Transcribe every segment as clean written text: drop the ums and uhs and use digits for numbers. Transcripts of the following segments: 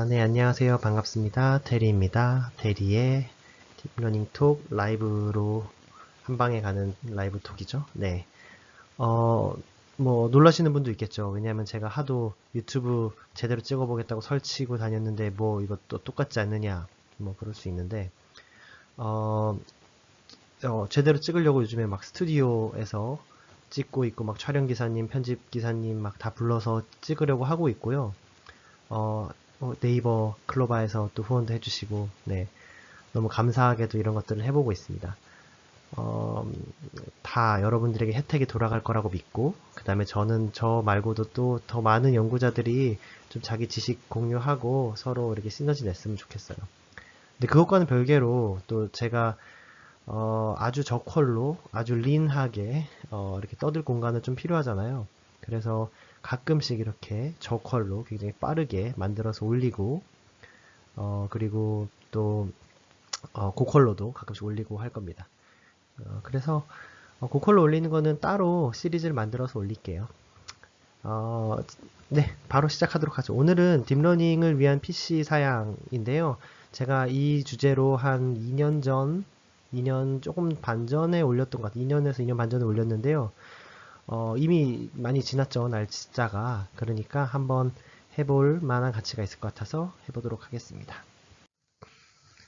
네, 안녕하세요. 반갑습니다. 테리입니다. 테리의 딥러닝 톡 라이브로 한 방에 가는 라이브 톡이죠. 네. 어, 놀라시는 분도 있겠죠. 왜냐하면 제가 하도 유튜브 제대로 찍어보겠다고 설치고 다녔는데, 이것도 똑같지 않느냐. 그럴 수 있는데, 어, 제대로 찍으려고 요즘에 막 스튜디오에서 찍고 있고, 막 촬영 기사님, 편집 기사님 막 다 불러서 찍으려고 하고 있고요. 어, 네이버 클로바에서 또 후원도 해주시고, 네, 너무 감사하게도 이런 것들을 해보고 있습니다. 어, 다 여러분들에게 혜택이 돌아갈 거라고 믿고, 그 다음에 저는 저 말고도 또 더 많은 연구자들이 좀 자기 지식 공유하고 서로 이렇게 시너지 냈으면 좋겠어요. 근데 그것과는 별개로 또 제가 아주 저퀄로 아주 린하게 이렇게 떠들 공간은 좀 필요하잖아요. 그래서 가끔씩 이렇게 저퀄로 굉장히 빠르게 만들어서 올리고 그리고 또 고퀄로도 가끔씩 올리고 할 겁니다. 그래서 고퀄로 올리는 거는 따로 시리즈를 만들어서 올릴게요. 어, 네, 바로 시작하도록 하죠. 오늘은 딥러닝을 위한 PC 사양인데요. 제가 이 주제로 한 2년 전, 2년 조금 반 전에 올렸던 것 같아요. 2년에서 2년 반 전에 올렸는데요. 이미 많이 지났죠, 날짜가. 그러니까 한번 해볼 만한 가치가 있을 것 같아서 해보도록 하겠습니다.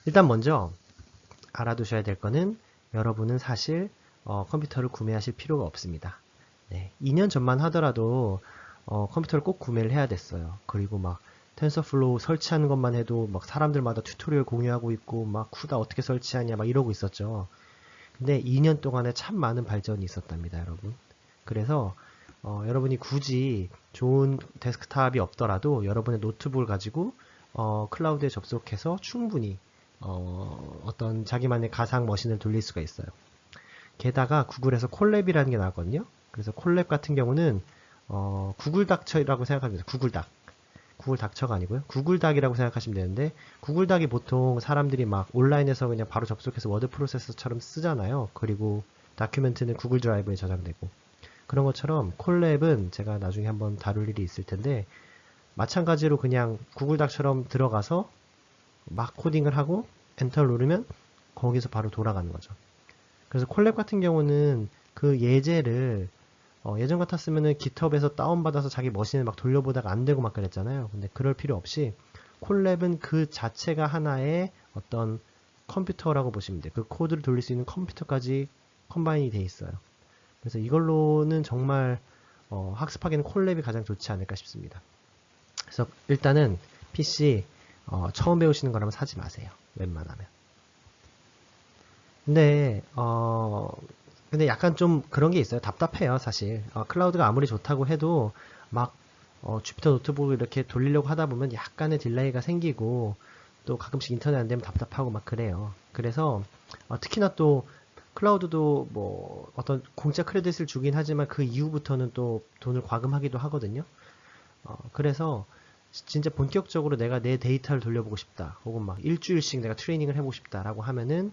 일단 먼저 알아두셔야 될 거는 여러분은 사실 컴퓨터를 구매하실 필요가 없습니다. 네, 2년 전만 하더라도 컴퓨터를 꼭 구매를 해야 됐어요. 그리고 막 텐서플로우 설치하는 것만 해도 막 사람들마다 튜토리얼 공유하고 있고 막 쿠다 어떻게 설치하냐 막 이러고 있었죠. 근데 2년 동안에 참 많은 발전이 있었답니다, 여러분. 그래서 여러분이 굳이 좋은 데스크탑이 없더라도 여러분의 노트북을 가지고 클라우드에 접속해서 충분히 어떤 자기만의 가상 머신을 돌릴 수가 있어요. 게다가 구글에서 콜랩이라는 게 나왔거든요. 그래서 콜랩 같은 경우는 구글 닥쳐라고 생각합니다. 구글 닥. 구글 닥쳐가 아니고요. 구글 닥이라고 생각하시면 되는데 구글 닥이 보통 사람들이 막 온라인에서 그냥 바로 접속해서 워드 프로세서처럼 쓰잖아요. 그리고 다큐멘트는 구글 드라이브에 저장되고 그런 것처럼 콜랩은 제가 나중에 한번 다룰 일이 있을 텐데 마찬가지로 그냥 구글 닥처럼 들어가서 막 코딩을 하고 엔터를 누르면 거기서 바로 돌아가는 거죠. 그래서 콜랩 같은 경우는 그 예제를 예전 같았으면은 깃허브에서 다운받아서 자기 머신을 막 돌려보다가 안 되고 막 그랬잖아요. 근데 그럴 필요 없이 콜랩은 그 자체가 하나의 어떤 컴퓨터라고 보시면 돼요. 그 코드를 돌릴 수 있는 컴퓨터까지 컴바인이 돼 있어요. 그래서 이걸로는 정말 학습하기는 콜랩이 가장 좋지 않을까 싶습니다. 그래서 일단은 PC 처음 배우시는 거라면 사지 마세요. 웬만하면. 근데 근데 약간 좀 그런 게 있어요. 답답해요, 사실. 클라우드가 아무리 좋다고 해도 막 주피터 노트북을 이렇게 돌리려고 하다 보면 약간의 딜레이가 생기고 또 가끔씩 인터넷 안 되면 답답하고 막 그래요. 그래서 특히나 또 클라우드도 뭐 어떤 공짜 크레딧을 주긴 하지만 그 이후부터는 또 돈을 과금하기도 하거든요. 그래서 진짜 본격적으로 내가 내 데이터를 돌려보고 싶다. 혹은 막 일주일씩 내가 트레이닝을 해보고 싶다라고 하면은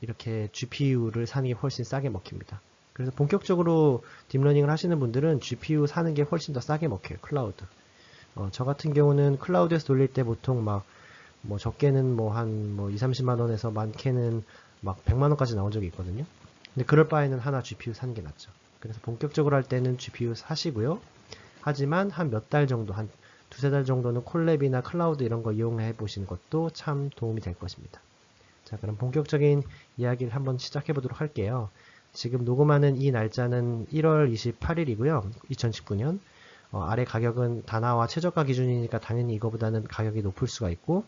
이렇게 GPU를 사는 게 훨씬 싸게 먹힙니다. 그래서 본격적으로 딥러닝을 하시는 분들은 GPU 사는 게 훨씬 더 싸게 먹혀요. 클라우드. 저 같은 경우는 클라우드에서 돌릴 때 보통 막 뭐 적게는 뭐 한 뭐 2, 30만 원에서 많게는 막 100만 원까지 나온 적이 있거든요. 근데 그럴 바에는 하나 GPU 사는 게 낫죠. 그래서 본격적으로 할 때는 GPU 사시고요. 하지만 한 몇 달 정도, 한 두세 달 정도는 콜랩이나 클라우드 이런 거 이용해 보시는 것도 참 도움이 될 것입니다. 자, 그럼 본격적인 이야기를 한번 시작해 보도록 할게요. 지금 녹음하는 이 날짜는 1월 28일이고요. 2019년. 아래 가격은 다나와 최저가 기준이니까 당연히 이거보다는 가격이 높을 수가 있고,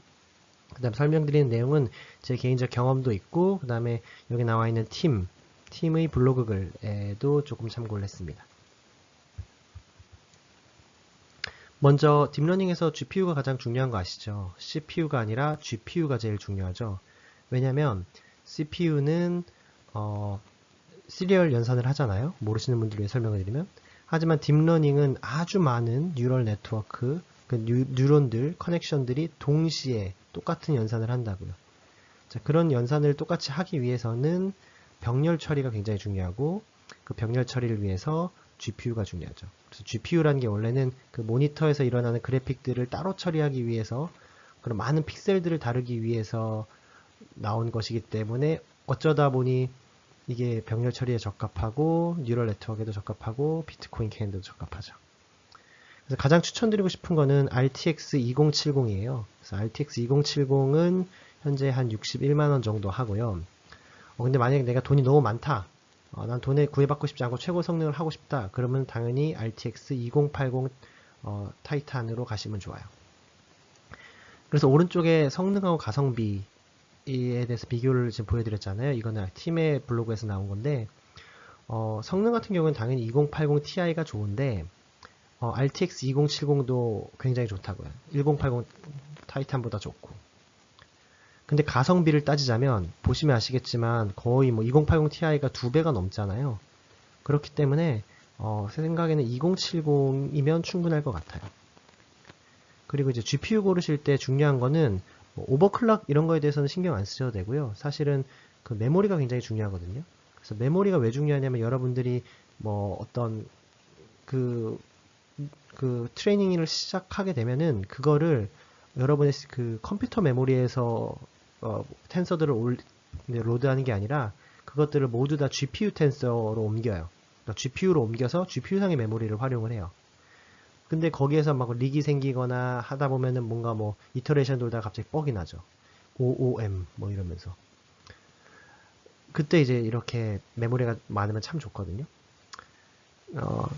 그 다음 설명드리는 내용은 제 개인적 경험도 있고, 그 다음에 여기 나와 있는 팀의 블로그 글에도 조금 참고를 했습니다. 먼저 딥러닝에서 GPU가 가장 중요한 거 아시죠? CPU가 아니라 GPU가 제일 중요하죠. 왜냐면 CPU는 시리얼 연산을 하잖아요. 모르시는 분들 위해 설명을 드리면. 하지만 딥러닝은 아주 많은 뉴럴 네트워크, 그 뉴런들, 커넥션들이 동시에 똑같은 연산을 한다고요. 자, 그런 연산을 똑같이 하기 위해서는 병렬 처리가 굉장히 중요하고 그 병렬 처리를 위해서 GPU가 중요하죠. 그래서 GPU라는 게 원래는 그 모니터에서 일어나는 그래픽들을 따로 처리하기 위해서 그런 많은 픽셀들을 다루기 위해서 나온 것이기 때문에 어쩌다 보니 이게 병렬 처리에 적합하고 뉴럴 네트워크에도 적합하고 비트코인 캐인도 적합하죠. 그래서 가장 추천드리고 싶은 거는 RTX 2070이에요. 그래서 RTX 2070은 현재 한 61만 원 정도 하고요. 근데 만약에 내가 돈이 너무 많다. 난 돈에 구애받고 싶지 않고 최고 성능을 하고 싶다. 그러면 당연히 RTX 2080 타이탄으로 가시면 좋아요. 그래서 오른쪽에 성능하고 가성비에 대해서 비교를 지금 보여드렸잖아요. 이거는 팀의 블로그에서 나온 건데 성능 같은 경우는 당연히 2080 Ti가 좋은데 RTX 2070도 굉장히 좋다고요. 1080 타이탄보다 좋고. 근데 가성비를 따지자면 보시면 아시겠지만 거의 뭐 2080 Ti가 2배가 넘잖아요. 그렇기 때문에 제 생각에는 2070이면 충분할 것 같아요. 그리고 이제 GPU 고르실 때 중요한 거는 뭐 오버클럭 이런 거에 대해서는 신경 안 쓰셔도 되고요. 사실은 그 메모리가 굉장히 중요하거든요. 그래서 메모리가 왜 중요하냐면 여러분들이 뭐 어떤 그 트레이닝을 시작하게 되면은 그거를 여러분의 그 컴퓨터 메모리에서 텐서들을 로드하는 게 아니라 그것들을 모두 다 GPU 텐서로 옮겨요. 그러니까 GPU로 옮겨서 GPU상의 메모리를 활용을 해요. 근데 거기에서 막 릭이 생기거나 하다 보면은 뭔가 뭐 이터레이션 돌다가 갑자기 뻑이 나죠. OOM 뭐 이러면서. 그때 이제 이렇게 메모리가 많으면 참 좋거든요.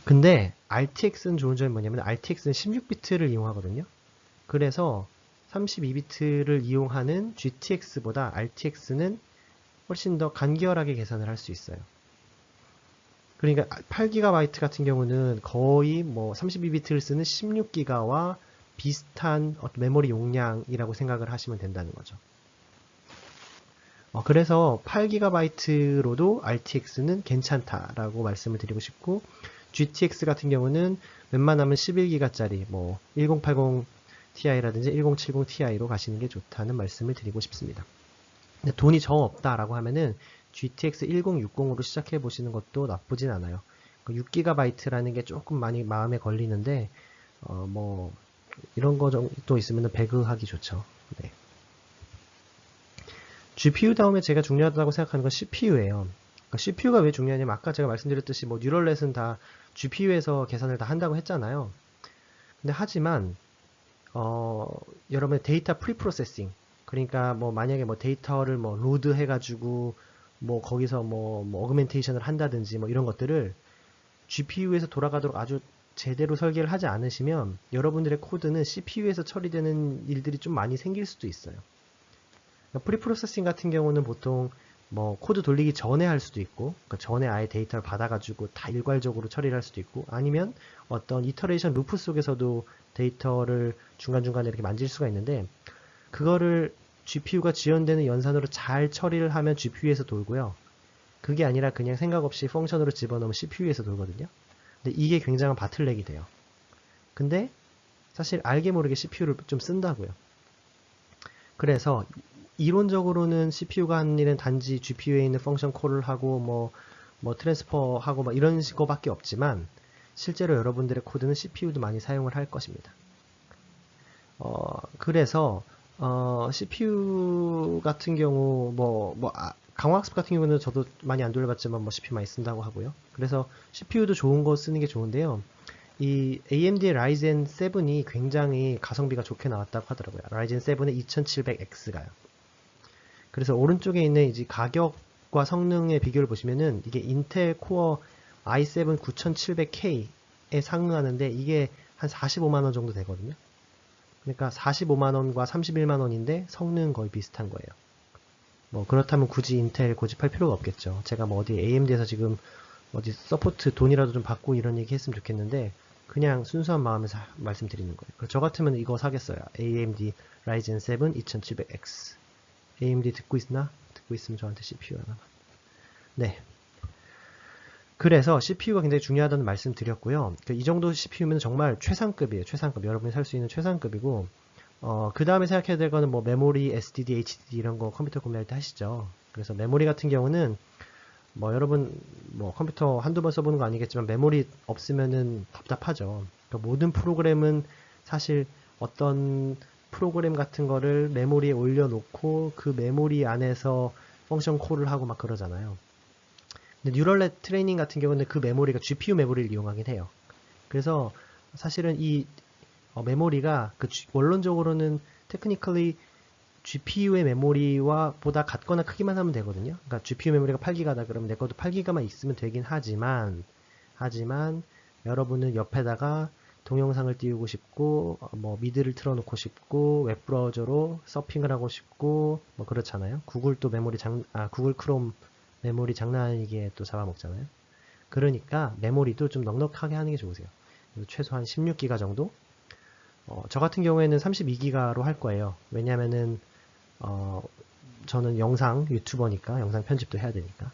근데 RTX는 좋은 점이 뭐냐면 RTX는 16비트를 이용하거든요. 그래서 32비트를 이용하는 GTX보다 RTX는 훨씬 더 간결하게 계산을 할 수 있어요. 그러니까 8GB 같은 경우는 거의 뭐 32비트를 쓰는 16기가와 비슷한 메모리 용량이라고 생각을 하시면 된다는 거죠. 그래서 8GB로도 RTX는 괜찮다라고 말씀을 드리고 싶고 GTX 같은 경우는 웬만하면 11기가짜리 뭐 1080 Ti라든지 1070 Ti로 가시는 게 좋다는 말씀을 드리고 싶습니다. 근데 돈이 정 없다라고 하면은 GTX 1060으로 시작해 보시는 것도 나쁘진 않아요. 6GB라는 게 조금 많이 마음에 걸리는데 뭐 이런 거 정도 있으면 배그하기 좋죠. 네. GPU 다음에 제가 중요하다고 생각하는 건 CPU예요. 그러니까 CPU가 왜 중요하냐면 아까 제가 말씀드렸듯이 뭐 뉴럴넷은 다 GPU에서 계산을 다 한다고 했잖아요. 근데 하지만 여러분의 데이터 프리프로세싱 그러니까 뭐 만약에 뭐 데이터를 뭐 로드 해가지고 뭐 거기서 뭐 어그멘테이션을 한다든지 뭐 이런 것들을 GPU에서 돌아가도록 아주 제대로 설계를 하지 않으시면 여러분들의 코드는 CPU에서 처리되는 일들이 좀 많이 생길 수도 있어요. 프리프로세싱 같은 경우는 보통 뭐 코드 돌리기 전에 할 수도 있고 그러니까 전에 아예 데이터를 받아가지고 다 일괄적으로 처리를 할 수도 있고 아니면 어떤 이터레이션 루프 속에서도 데이터를 중간중간에 이렇게 만질 수가 있는데 그거를 GPU가 지원되는 연산으로 잘 처리를 하면 GPU에서 돌고요. 그게 아니라 그냥 생각 없이 펑션으로 집어넣으면 CPU에서 돌거든요. 근데 이게 굉장한 바틀렉이 돼요. 근데 사실 알게 모르게 CPU를 좀 쓴다고요. 그래서 이론적으로는 CPU가 하는 일은 단지 GPU에 있는 펑션 콜을 하고 뭐 트랜스퍼 하고 뭐 이런 거밖에 없지만 실제로 여러분들의 코드는 CPU도 많이 사용을 할 것입니다. 그래서 CPU 같은 경우 강화학습 같은 경우는 저도 많이 안 돌려봤지만 뭐 CPU 많이 쓴다고 하고요. 그래서 CPU도 좋은 거 쓰는 게 좋은데요. 이 AMD의 Ryzen 7이 굉장히 가성비가 좋게 나왔다고 하더라고요. Ryzen 7의 2700X가요. 그래서 오른쪽에 있는 이제 가격과 성능의 비교를 보시면은 이게 인텔 코어 i7 9700K에 상응하는데 이게 한 45만원 정도 되거든요. 그러니까 45만원과 31만원인데 성능은 거의 비슷한 거예요. 뭐 그렇다면 굳이 인텔 고집할 필요가 없겠죠. 제가 뭐 어디 AMD에서 지금 어디 서포트 돈이라도 좀 받고 이런 얘기 했으면 좋겠는데 그냥 순수한 마음에서 말씀드리는 거예요. 저 같으면 이거 사겠어요. AMD Ryzen 7 2700X. AMD 듣고 있나? 듣고 있으면 저한테 CPU 하나만. 네. 그래서 CPU가 굉장히 중요하다는 말씀 드렸고요. 이 정도 CPU면 정말 최상급이에요. 최상급. 여러분이 살 수 있는 최상급이고, 그 다음에 생각해야 될 거는 뭐 메모리, SDD, HDD 이런 거 컴퓨터 구매할 때 하시죠. 그래서 메모리 같은 경우는 뭐 여러분 뭐 컴퓨터 한두 번 써보는 거 아니겠지만 메모리 없으면은 답답하죠. 그러니까 모든 프로그램은 사실 어떤 프로그램 같은 거를 메모리에 올려놓고 그 메모리 안에서 펑션 콜을 하고 막 그러잖아요. 근데 뉴럴넷 트레이닝 같은 경우는 그 메모리가 GPU 메모리를 이용하긴 해요. 그래서 사실은 이 메모리가 원론적으로는 테크니컬리 GPU의 메모리와 보다 같거나 크기만 하면 되거든요. 그러니까 GPU 메모리가 8기가다 그러면 내 것도 8기가만 있으면 되긴 하지만 여러분은 옆에다가 동영상을 띄우고 싶고 뭐 미드를 틀어놓고 싶고 웹브라우저로 서핑을 하고 싶고 뭐 그렇잖아요. 구글 크롬 메모리 장난 아니게 또 잡아먹잖아요. 그러니까 메모리도 좀 넉넉하게 하는 게 좋으세요. 최소한 16기가 정도? 저 같은 경우에는 32기가로 할 거예요. 왜냐면은 저는 영상 유튜버니까 영상 편집도 해야 되니까.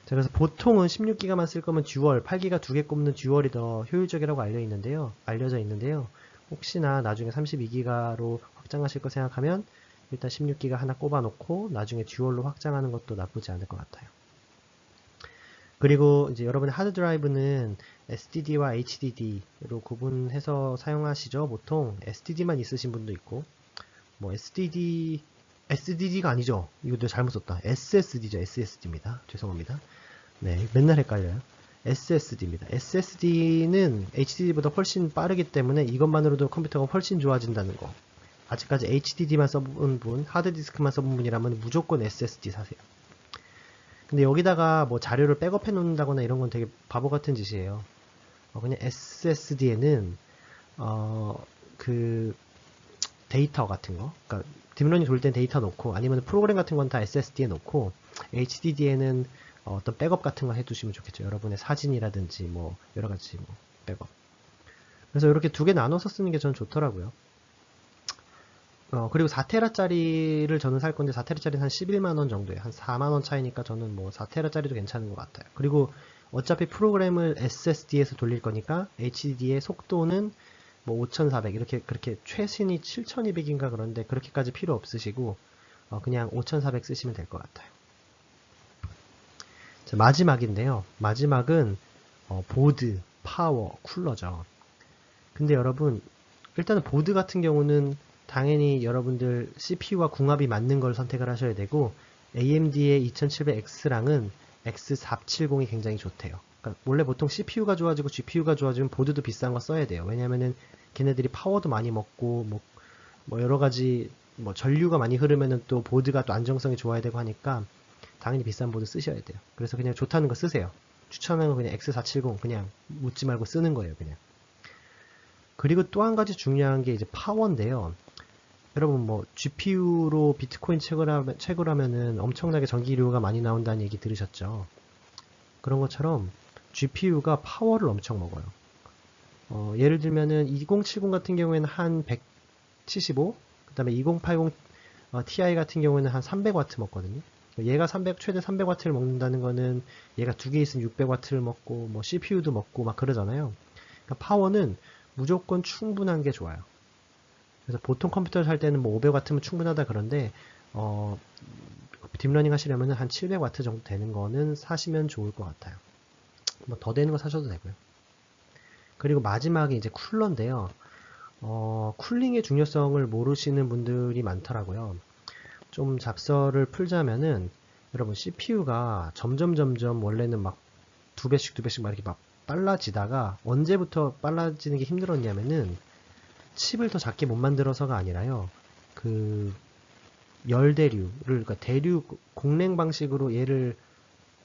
자, 그래서 보통은 16기가만 쓸 거면 듀얼, 8기가 두 개 꼽는 듀얼이 더 효율적이라고 알려져 있는데요. 혹시나 나중에 32기가로 확장하실 거 생각하면 일단 16기가 하나 꼽아 놓고 나중에 듀얼로 확장하는 것도 나쁘지 않을 것 같아요. 그리고 이제 여러분의 하드 드라이브는 SDD와 HDD로 구분해서 사용하시죠. 보통 SDD만 있으신 분도 있고 뭐 SDD가 아니죠. 이거 잘못 썼다. SSD죠. SSD입니다. 죄송합니다. 네, 맨날 헷갈려요. SSD입니다. SSD는 HDD보다 훨씬 빠르기 때문에 이것만으로도 컴퓨터가 훨씬 좋아진다는 거. 아직까지 HDD만 써본 분, 하드디스크만 써본 분이라면 무조건 SSD 사세요. 근데 여기다가 뭐 자료를 백업해 놓는다거나 이런 건 되게 바보 같은 짓이에요. 그냥 SSD에는 그 데이터 같은 거, 그러니까 딥러닝 돌 땐 데이터 넣고 아니면 프로그램 같은 건 다 SSD에 넣고 HDD에는 어떤 백업 같은 거 해두시면 좋겠죠. 여러분의 사진이라든지 뭐 여러 가지 뭐 백업. 그래서 이렇게 두 개 나눠서 쓰는 게 저는 좋더라고요. 그리고 4테라짜리를 저는 살 건데 4테라짜리는 한 11만원 정도예요. 한 4만원 차이니까 저는 뭐 4테라짜리도 괜찮은 것 같아요. 그리고 어차피 프로그램을 SSD에서 돌릴 거니까 HDD의 속도는 뭐 5400 이렇게 그렇게 최신이 7200인가 그런데 그렇게까지 필요 없으시고 그냥 5400 쓰시면 될 것 같아요. 자, 마지막인데요. 마지막은 보드, 파워, 쿨러죠. 근데 여러분 일단은 보드 같은 경우는 당연히 여러분들 CPU와 궁합이 맞는 걸 선택을 하셔야 되고 AMD의 2700X랑은 X470이 굉장히 좋대요. 그러니까 원래 보통 CPU가 좋아지고 GPU가 좋아지면 보드도 비싼 거 써야 돼요. 왜냐면은 걔네들이 파워도 많이 먹고 뭐 여러 가지 뭐 전류가 많이 흐르면은 또 보드가 또 안정성이 좋아야 되고 하니까 당연히 비싼 보드 쓰셔야 돼요. 그래서 그냥 좋다는 거 쓰세요. 추천하는 건 그냥 X470 그냥 묻지 말고 쓰는 거예요, 그냥. 그리고 또 한 가지 중요한 게 이제 파워인데요. 여러분 뭐 GPU로 비트코인 채굴하면은 엄청나게 전기료가 많이 나온다는 얘기 들으셨죠? 그런 것처럼 GPU가 파워를 엄청 먹어요. 예를 들면은 2070 같은 경우에는 한 175, 그 다음에 2080 Ti 같은 경우에는 한 300W 먹거든요. 얘가 최대 300W를 먹는다는 거는 얘가 두 개 있으면 600W를 먹고 뭐 CPU도 먹고 막 그러잖아요. 그러니까 파워는 무조건 충분한 게 좋아요. 그래서 보통 컴퓨터를 살 때는 뭐 500W면 충분하다 그런데 딥러닝 하시려면 한 700W 정도 되는 거는 사시면 좋을 것 같아요. 뭐 더 되는 거 사셔도 되고요. 그리고 마지막에 이제 쿨러인데요. 쿨링의 중요성을 모르시는 분들이 많더라고요. 좀 잡설을 풀자면은 여러분 CPU가 점점 원래는 막 두 배씩 막 이렇게 막 빨라지다가 언제부터 빨라지는 게 힘들었냐면은 칩을 더 작게 못 만들어서가 아니라요. 그 열대류를 그러니까 대류 공랭 방식으로 얘를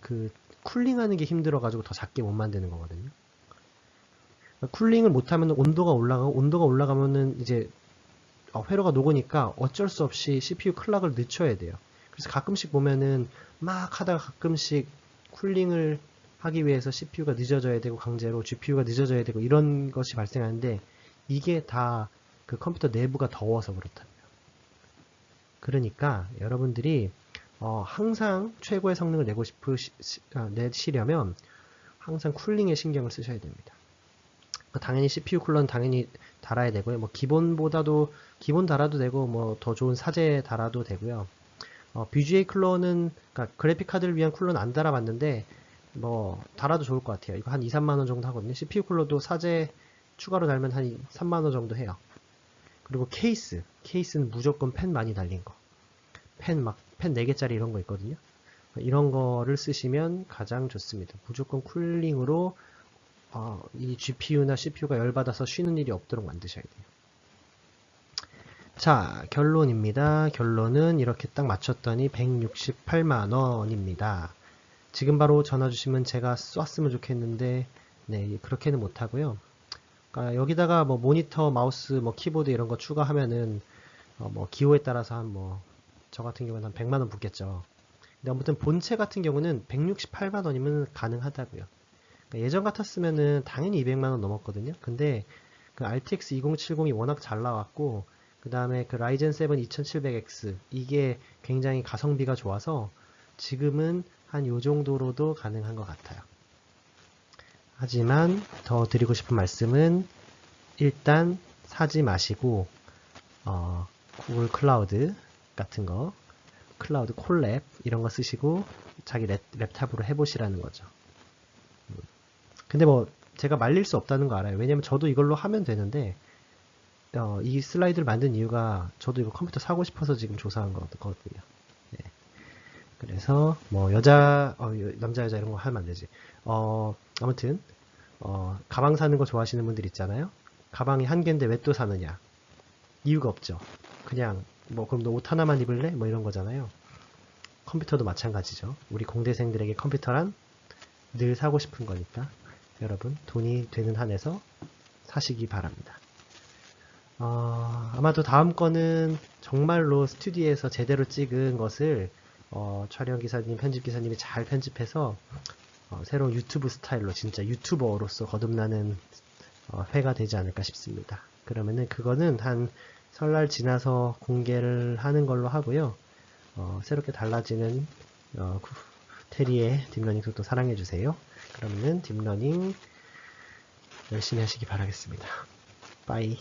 그 쿨링하는 게 힘들어가지고 더 작게 못 만드는 거거든요. 그러니까 쿨링을 못하면 온도가 올라가면은 이제 회로가 녹으니까 어쩔 수 없이 CPU 클락을 늦춰야 돼요. 그래서 가끔씩 보면은 막 하다가 가끔씩 쿨링을 하기 위해서 CPU가 늦어져야 되고 강제로 GPU가 늦어져야 되고 이런 것이 발생하는데 이게 다 그 컴퓨터 내부가 더워서 그렇답니다. 그러니까 여러분들이 항상 최고의 성능을 내시려면 항상 쿨링에 신경을 쓰셔야 됩니다. 당연히 CPU 쿨러는 당연히 달아야 되고요. 뭐 기본 달아도 되고 뭐 더 좋은 사제 달아도 되고요. BGA 쿨러는, 그러니까 그래픽 카드를 위한 쿨러는 안 달아봤는데, 뭐, 달아도 좋을 것 같아요. 이거 한 2, 3만 원 정도 하거든요. CPU 쿨러도 사제 추가로 달면 한 3만 원 정도 해요. 그리고 케이스는 무조건 펜 많이 달린 거. 펜 4개짜리 이런 거 있거든요. 이런 거를 쓰시면 가장 좋습니다. 무조건 쿨링으로 이 GPU나 CPU가 열받아서 쉬는 일이 없도록 만드셔야 돼요. 자, 결론입니다. 결론은 이렇게 딱 맞췄더니 168만 원입니다. 지금 바로 전화 주시면 제가 쐈으면 좋겠는데, 네, 그렇게는 못하고요. 그러니까 여기다가 뭐 모니터, 마우스, 뭐 키보드 이런 거 추가하면은 뭐 기호에 따라서 저 같은 경우는 한 100만 원 붙겠죠. 근데 아무튼 본체 같은 경우는 168만 원이면 가능하다고요. 그러니까 예전 같았으면은 당연히 200만 원 넘었거든요. 근데 그 RTX 2070이 워낙 잘 나왔고, 그 다음에 그 라이젠 7 2700X 이게 굉장히 가성비가 좋아서 지금은 한 요 정도로도 가능한 것 같아요. 하지만 더 드리고 싶은 말씀은 일단 사지 마시고 구글 클라우드 같은 거, 클라우드 콜랩 이런 거 쓰시고 자기 랩탑으로 해보시라는 거죠. 근데 뭐 제가 말릴 수 없다는 거 알아요. 왜냐면 저도 이걸로 하면 되는데 이 슬라이드를 만든 이유가 저도 이거 컴퓨터 사고 싶어서 지금 조사한 거거든요. 네. 그래서 뭐 남자 여자 이런 거 하면 안 되지. 아무튼 가방 사는 거 좋아하시는 분들 있잖아요. 가방이 한 개인데 왜 또 사느냐? 이유가 없죠. 그냥 뭐 그럼 너 옷 하나만 입을래? 뭐 이런 거잖아요. 컴퓨터도 마찬가지죠. 우리 공대생들에게 컴퓨터란 늘 사고 싶은 거니까 여러분 돈이 되는 한에서 사시기 바랍니다. 아마도 다음 거는 정말로 스튜디오에서 제대로 찍은 것을 촬영 기사님, 편집 기사님이 잘 편집해서 새로운 유튜브 스타일로 진짜 유튜버로서 거듭나는 회가 되지 않을까 싶습니다. 그러면은 그거는 한 설날 지나서 공개를 하는 걸로 하고요. 새롭게 달라지는 테리의 딥러닝 도 사랑해주세요. 그러면은 딥러닝 열심히 하시기 바라겠습니다. 빠이.